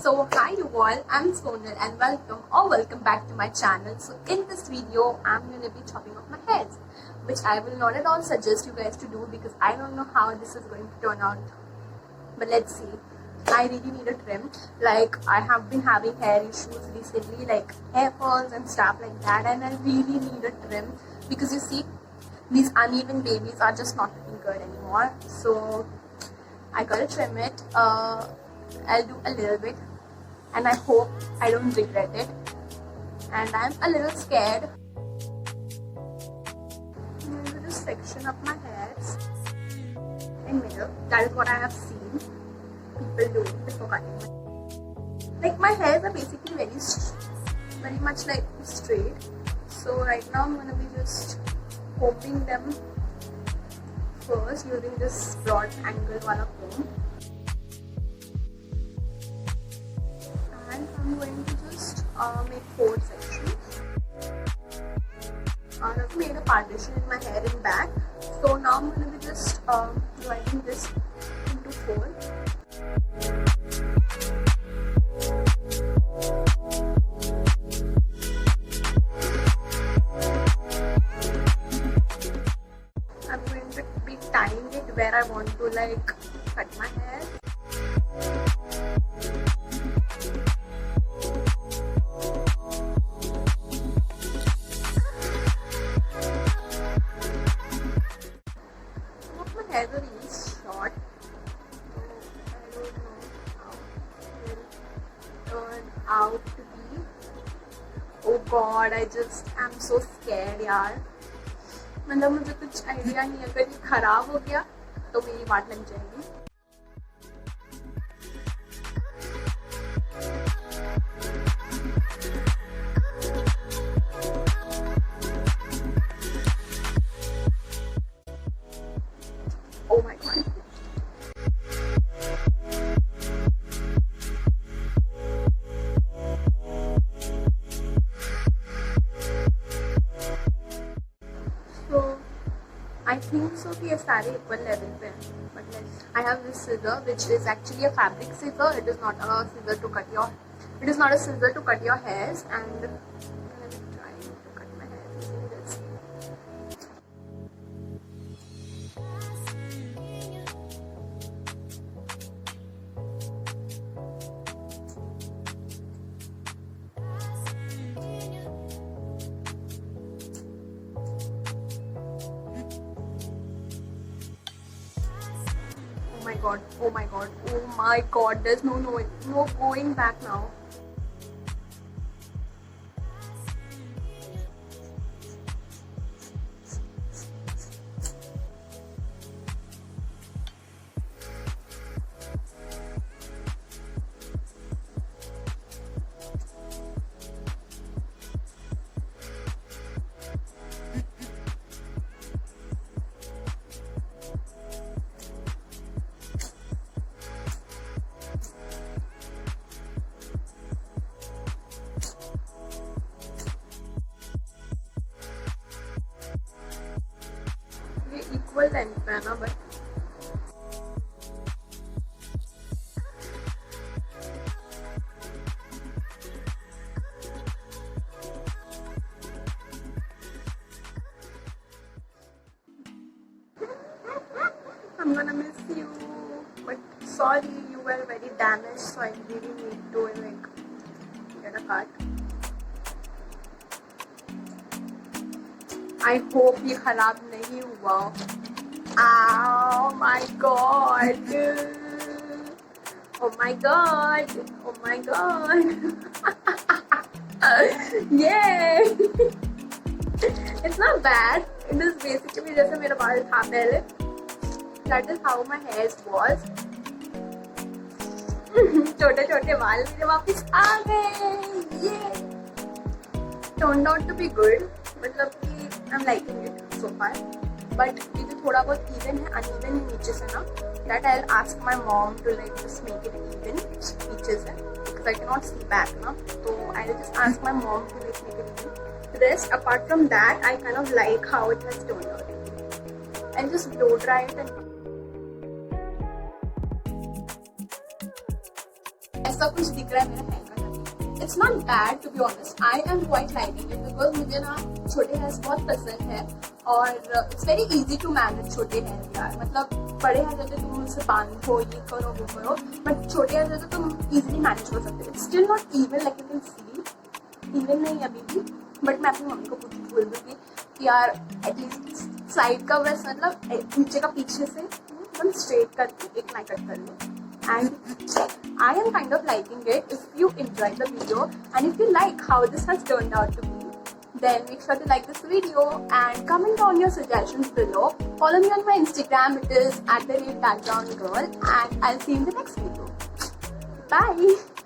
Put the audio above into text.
So hi you all, I'm Sonal and welcome back to my channel. So in this video, I'm going to be chopping off my hairs, which I will not at all suggest you guys to do because I don't know how this is going to turn out. But let's see. I really need a trim. Like, I have been having hair issues recently, like hair falls and stuff like that, and I really need a trim because you see, these uneven babies are just not looking good anymore. So I gotta trim it. I'll do a little bit and I hope I don't regret it, and I'm a little scared. I'm going to just section up my hairs in middle. That is what I have seen people doing before cutting. Like, my hairs are basically very much like straight, so right now I'm going to be just combing them first using this broad angle wala comb. I'm going to just make 4 sections. I've made a partition in my hair in back, so now I'm going to be just dividing this into 4. I'm going to be tying it where I want to like cut my hair. Hairs are really short, so I don't know how it will turn out to be. Oh god, I just am so scared यार. मतलब मुझे कुछ idea नहीं है, अगर ये खराब हो गया तो मेरी बात लग जाएगी. Oh my god. So I think so कि ये सारे equal level पे हैं, but I have this scissor which is actually a fabric scissor. It is not a scissor to cut your hairs, and I'm going to try to cut my hair using this. Oh my god, there's no going back now. Equal length पे है ना, but I'm gonna miss you, but sorry, you were very damaged, so I really need to like get a cut. I hope ये खराब नहीं हुआ. Oh my god. Oh my god. Oh my god. Yay. It's not bad. It is basically जैसे मेरा बाल था पहले. That is how my hair was. छोटे छोटे बाल मेरे वापस आ गए. Yay. Turned out to be good. मतलब कि I'm liking it so far. But ये जो थोड़ा बहुत even है, uneven है नीचे से ना, that I'll ask my mom to like just make it even नीचे से, because I cannot see back ना, so I'll just ask my mom to like make it even. The rest, apart from that, I kind of like how it has turned out. I'll just blow dry it and ऐसा कुछ दिख रहा है मेरा hair cut अभी। It's not bad to be honest, I am quite liking it because मुझे ना छोटे हेयर्स बहुत पसंद है और it's very easy to manage छोटे हेयर यार। मतलब बड़े हेयर रहते तुम मुझसे बांधो, ये करो वो करो, बट छोटे हेयर रहते तुम इजीली मैनेज कर सकते हो। It's still not even like you can see, even नहीं अभी भी, बट मैं अपनी मम्मी को बोल दूँगी कि यार एटलीस्ट साइड का बस मतलब नीचे का पीछे से एकदम स्ट्रेट करके एक मैं कट कर लूँ। And I am kind of liking it. If you enjoyed the video and if you like how this has turned out to be, then make sure to like this video and comment on your suggestions below. Follow me on my Instagram, it is @backgroundgirl, and I'll see you in the next video. Bye!